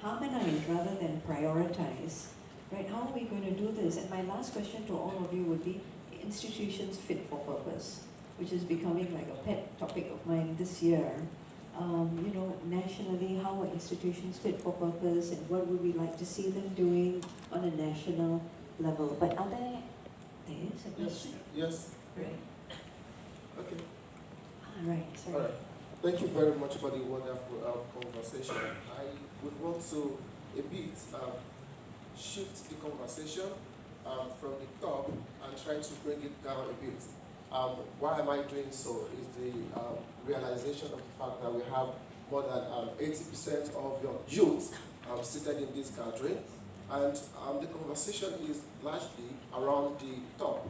harmonize rather than prioritize, right? How are we going to do this? And my last question to all of you would be institutions fit for purpose, which is becoming like a pet topic of mine this year. Nationally, how are institutions fit for purpose and what would we like to see them doing on a national level? But are there is a question? Yes. Right. Okay. Right, sorry. All right. Thank you very much for the wonderful conversation. I would want to a bit shift the conversation from the top and try to bring it down a bit. Why am I doing so is the realization of the fact that we have more than 80% of your youth seated in this gathering, and the conversation is largely around the top,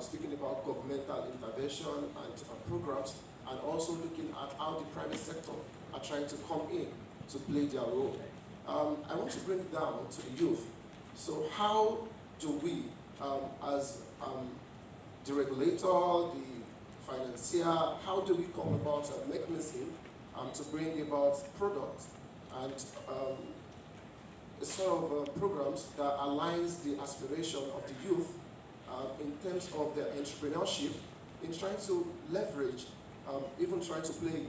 speaking about governmental intervention and programs, and also looking at how the private sector are trying to come in to play their role. I want to bring it down to the youth. So how do we, as the regulator, the financier, how do we come about a mechanism to bring about products and a sort of programs that aligns the aspiration of the youth in terms of their entrepreneurship, in trying to leverage, even trying to play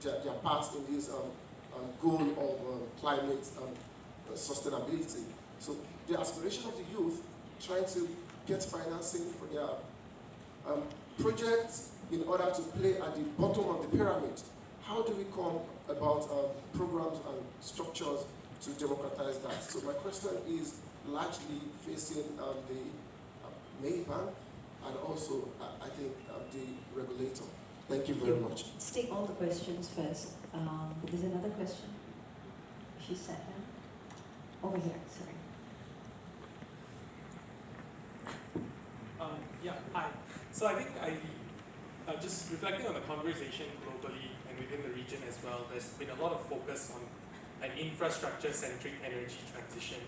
their part in this goal of climate sustainability. So the aspiration of the youth, trying to get financing for their projects in order to play at the bottom of the pyramid. How do we come about programs and structures to democratize that? So my question is largely facing the main bank and also, I think, the regulator. Thank you very much. Let's take all the questions first. There's another question. She sat down. Over here, sorry. Hi. So I think just reflecting on the conversation globally and within the region as well, there's been a lot of focus on an infrastructure-centric energy transition.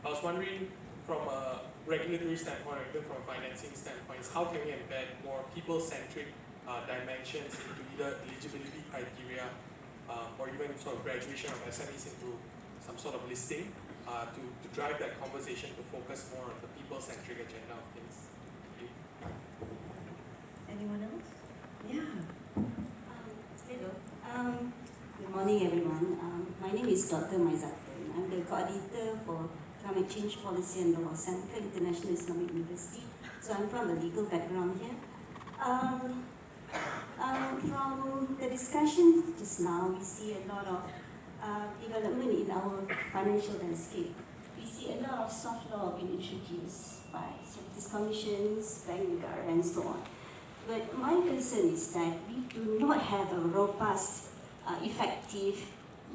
I was wondering, from a regulatory standpoint or even from a financing standpoint, how can we embed more people-centric dimensions into either eligibility criteria or even sort of graduation of SMEs into some sort of listing to drive that conversation to focus more on the people-centric agenda of things. Anyone else? Yeah. Hello. Good morning, everyone. My name is Dr. Maizatun. I'm the coordinator for Climate Change Policy and Law Center, International Islamic University. So I'm from the legal background here. From the discussion just now, we see a lot of development in our financial landscape. We see a lot of soft law being introduced by securities commissions, bank negara, and so on. But my concern is that we do not have a robust, effective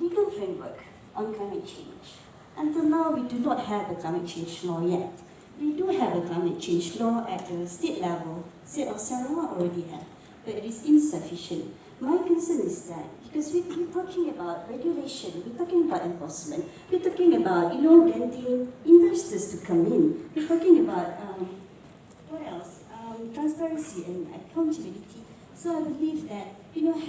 legal framework on climate change. Until now, we do not have a climate change law yet. We do have a climate change law at the state level. State of Sarawak already have, but it is insufficient. My concern is that because we're talking about regulation, we're talking about enforcement, we're talking about getting investors to come in. We're talking about what else? Transparency and accountability. So I believe that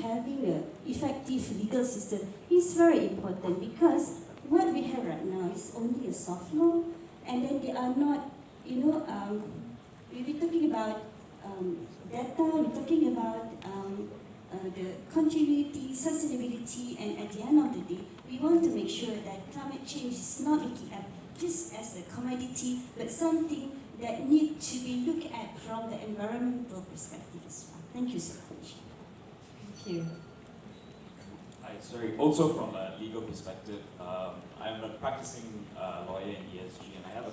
having an effective legal system is very important, because what we have right now is only a soft law, and then they are not, we'll be talking about data, we're talking about the continuity, sustainability, and at the end of the day, we want to make sure that climate change is not looking at just as a commodity, but something that needs to be looked at from the environmental perspective as well. Thank you so much. Thank you. Hi, sorry. Also from a legal perspective, I'm a practicing lawyer in ESG, and I have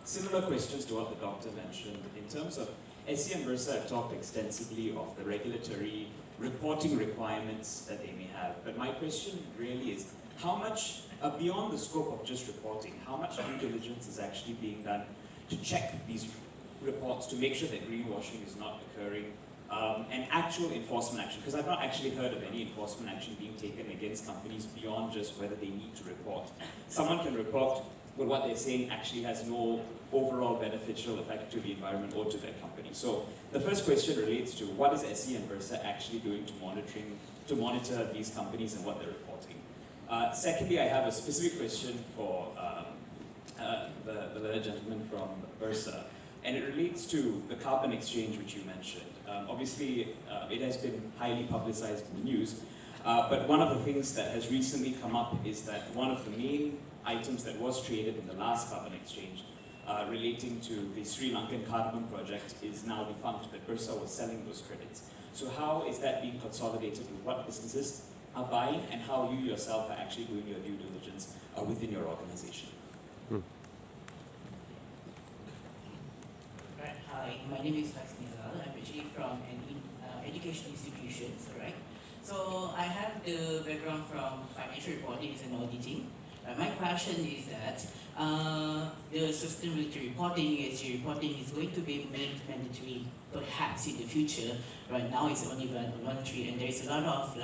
similar questions to what the doctor mentioned. In terms of SE and Bursa have talked extensively of the regulatory reporting requirements that they may have. But my question really is, how much, beyond the scope of just reporting, how much due diligence is actually being done to check these reports to make sure that greenwashing is not occurring, and actual enforcement action? Because I've not actually heard of any enforcement action being taken against companies beyond just whether they need to report. Someone can report, but what they're saying actually has no overall beneficial effect to the environment or to their company. So the first question relates to what is SE and Bursa actually doing to monitor these companies and what they're reporting. Secondly, I have a specific question for the gentleman from Bursa, and it relates to the carbon exchange which you mentioned. Obviously, it has been highly publicized in the news, but one of the things that has recently come up is that one of the main items that was traded in the last carbon exchange relating to the Sri Lankan cardamom project is now defunct, but Bursa was selling those credits. So how is that being consolidated with what businesses are buying, and how you yourself are actually doing your due diligence within your organization? Right. Hi, my name is Lex Nizal. I'm actually from an education institution, right? So I have the background from financial reporting and auditing. My question is that the sustainability reporting, ESG reporting, is going to be made mandatory perhaps in the future. Right now it's only voluntary, and there is a lot of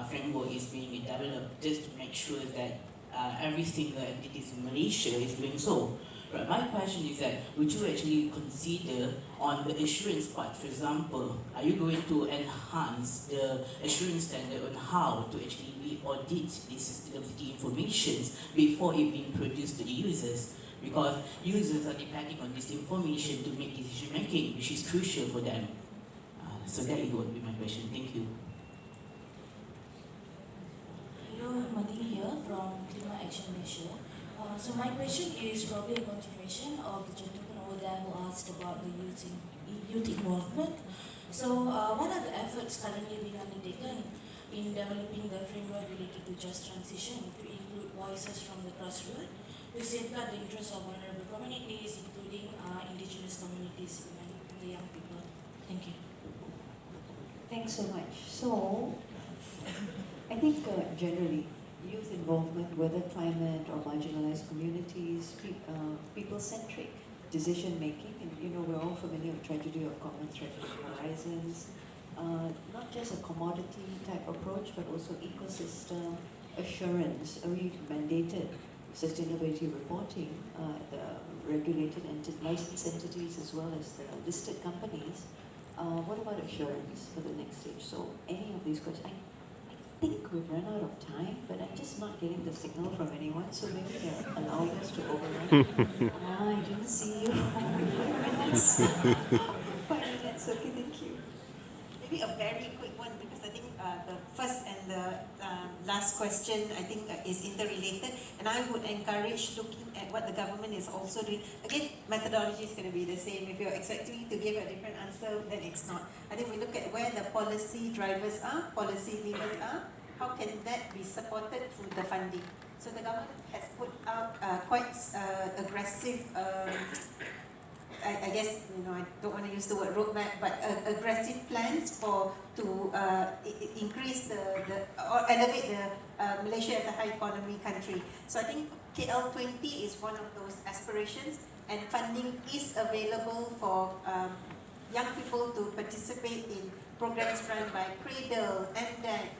framework is being developed just to make sure that every single entity in Malaysia is doing so. Right. My question is that would you actually consider on the assurance part, for example, are you going to enhance the assurance standard on how to actually audit the sustainability information before it being produced to the users? Because users are depending on this information to make decision making, which is crucial for them. So that would be my question. Thank you. Hello, Madini here from Climate Action Malaysia. So my question is probably a continuation of the gentleman over there who asked about the youth involvement. So what are the efforts currently being undertaken in developing the framework related to just transition to include voices from the grassroots to safeguard the interests of vulnerable communities, including indigenous communities and the young people? Thank you. Thanks so much. So, I think generally, youth involvement, whether climate or marginalized communities, people-centric decision making, and we're all familiar with the tragedy of common threatening horizons, not just a commodity type approach, but also ecosystem assurance. We mandated sustainability reporting, the regulated licensed entities as well as the listed companies. What about assurance for the next stage? So any of these questions, I think we've run out of time, but I'm just not getting the signal from anyone, so maybe they're allowing us to overrun. I didn't see you. 5 minutes, okay, thank you. Maybe a very quick one, because I think the first and the last question I think is interrelated, and I would encourage looking at what the government is also doing. Again, methodology is going to be the same. If you're expecting to give a different answer, then it's not. I think we look at where the policy drivers are, policy levers are, how can that be supported through the funding. So the government has put out quite aggressive I guess, I don't want to use the word roadmap, but aggressive plans to increase or elevate the Malaysia as a high economy country. So I think KL20 is one of those aspirations, and funding is available for young people to participate in programs run by Cradle, MDAC.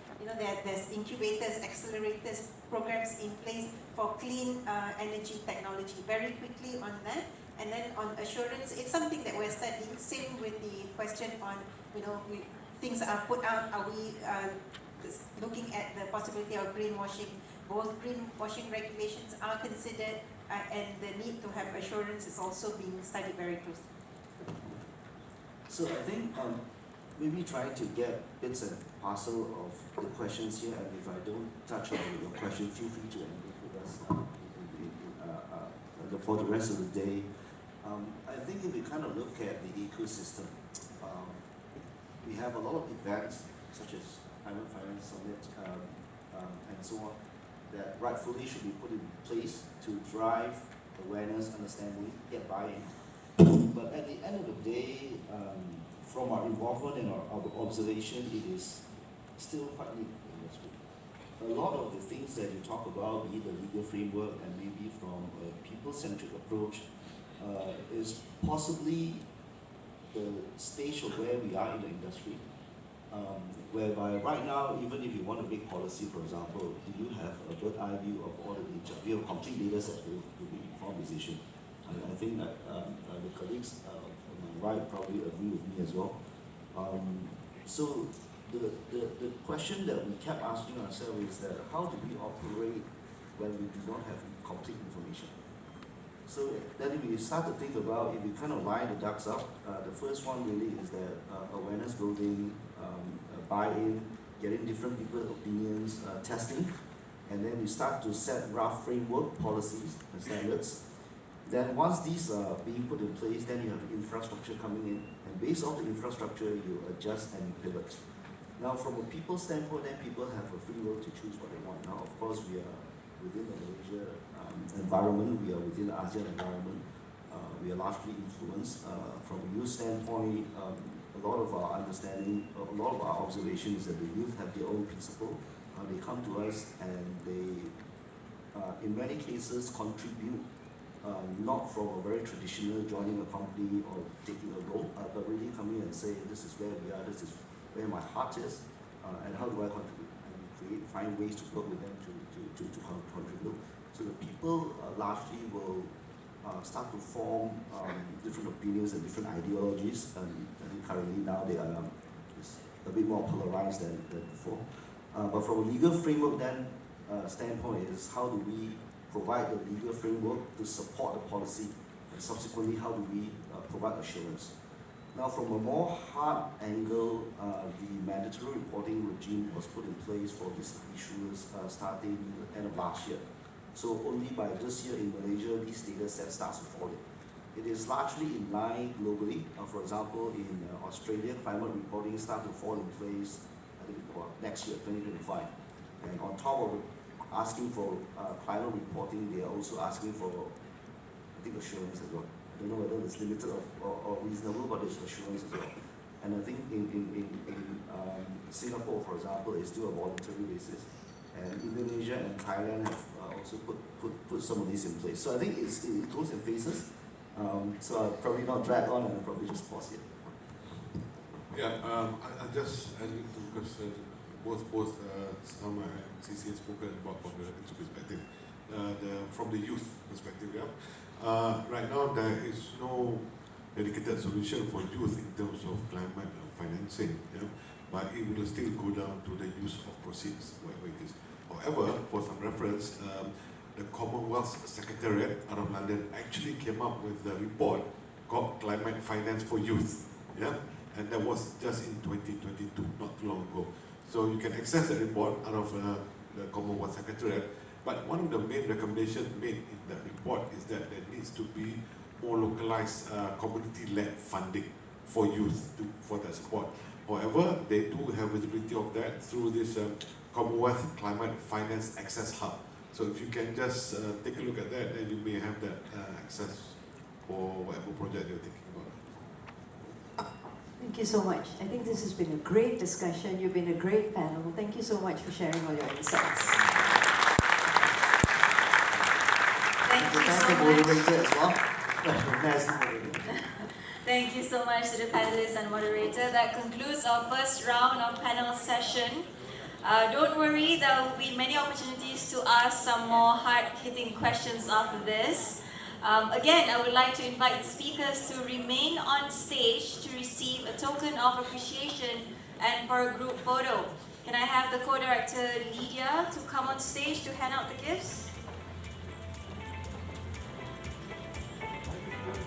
There's incubators, accelerators, programs in place for clean energy technology. Very quickly on that. And then on assurance, it's something that we're studying. Same with the question on, things are put out. Are we looking at the possibility of greenwashing? Both greenwashing regulations are considered, and the need to have assurance is also being studied very closely. So I think maybe trying to get bits and parcel of the questions here, and if I don't touch on your question, feel free to engage with us for the rest of the day. I think if we kind of look at the ecosystem, we have a lot of events such as Climate Finance Summit and so on that rightfully should be put in place to drive awareness, understanding, get buy-in. But at the end of the day, from our involvement and our observation, it is still quite new in this way. A lot of the things that you talk about, be it the legal framework and maybe from a people-centric approach, is possibly the stage of where we are in the industry. Whereby right now, even if you want to make policy, for example, do you have a bird eye view of all the data? We have a complete data set to be informed decision. I think that the colleagues on my right probably agree with me as well. So the question that we kept asking ourselves is that how do we operate when we do not have complete information? So then we start to think about, if we kind of line the ducks up, the first one really is that awareness building, buy-in, getting different people's opinions, testing, and then we start to set rough framework, policies, and standards. Then once these are being put in place, then you have the infrastructure coming in, and based on the infrastructure, you adjust and pivot. Now, from a people standpoint, then people have a free will to choose what they want. Now, of course, we are within the Malaysia environment, we are within the ASEAN environment, we are largely influenced. From a youth standpoint, a lot of our understanding, a lot of our observation is that the youth have their own principle. They come to us and they, in many cases, contribute not from a very traditional joining a company or taking a role, but really coming and say, this is where we are, this is where my heart is, and how do I contribute? And find ways to work with them to contribute. So the people largely will start to form different opinions and different ideologies. I think currently now they are it's a bit more polarized than before. But from a legal framework then standpoint is how do we provide the legal framework to support the policy, and subsequently how do we provide assurance. Now from a more hard angle, the mandatory reporting regime was put in place for these issues starting the end of last year. So only by this year in Malaysia, these data sets starts to fall in. It is largely in line globally. For example, in Australia, climate reporting starts to fall in place, I think, next year, 2025. And on top of asking for climate reporting, they are also asking for, I think, assurance as well. I don't know whether it's limited or reasonable, but it's assurance as well. And I think in Singapore, for example, it's still a voluntary basis. And Indonesia and Thailand have also put some of these in place. So I think it goes in phases. So I'll probably not drag on and I'll probably just pause here. Yeah, I just adding to because both Sama and CC have spoken about from the perspective, from the youth perspective. Yeah, right now there is no dedicated solution for youth in terms of climate financing. Yeah, but it will still go down to the use of proceeds, whatever it is. However, for some reference, the Commonwealth Secretariat out of London actually came up with a report called Climate Finance for Youth. Yeah, and that was just in 2022, not too long ago. So you can access the report out of the Commonwealth Secretariat. But one of the main recommendations made in that report is that there needs to be more localized community-led funding for youth for that support. However, they do have visibility of that through this Commonwealth Climate Finance Access Hub. So if you can just take a look at that, then you may have that access for whatever project you're thinking about. Thank you so much. I think this has been a great discussion. You've been a great panel. Thank you so much for sharing all your insights. Thank you so the much. moderator as well. Recognize the moderator. Thank you so much to the panelists and moderator. That concludes our first round of panel session. Don't worry, there will be many opportunities to ask some more hard-hitting questions after this. Again, I would like to invite the speakers to remain on stage to receive a token of appreciation and for a group photo. Can I have the co-director Lydia to come on stage to hand out the gifts?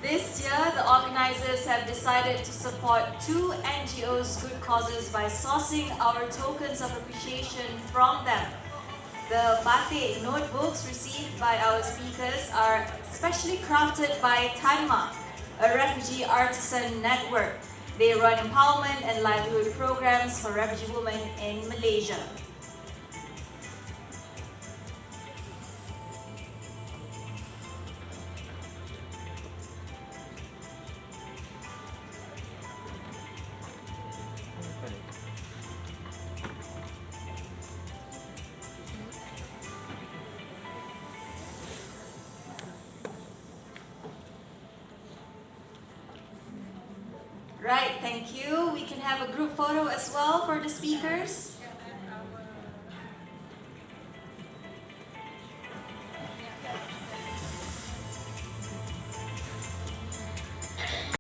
This year, the organizers have decided to support 2 NGOs' good causes by sourcing our tokens of appreciation from them. The Batik notebooks received by our speakers are specially crafted by Tanma, a refugee artisan network. They run empowerment and livelihood programs for refugee women in Malaysia. Right, thank you. We can have a group photo as well for the speakers.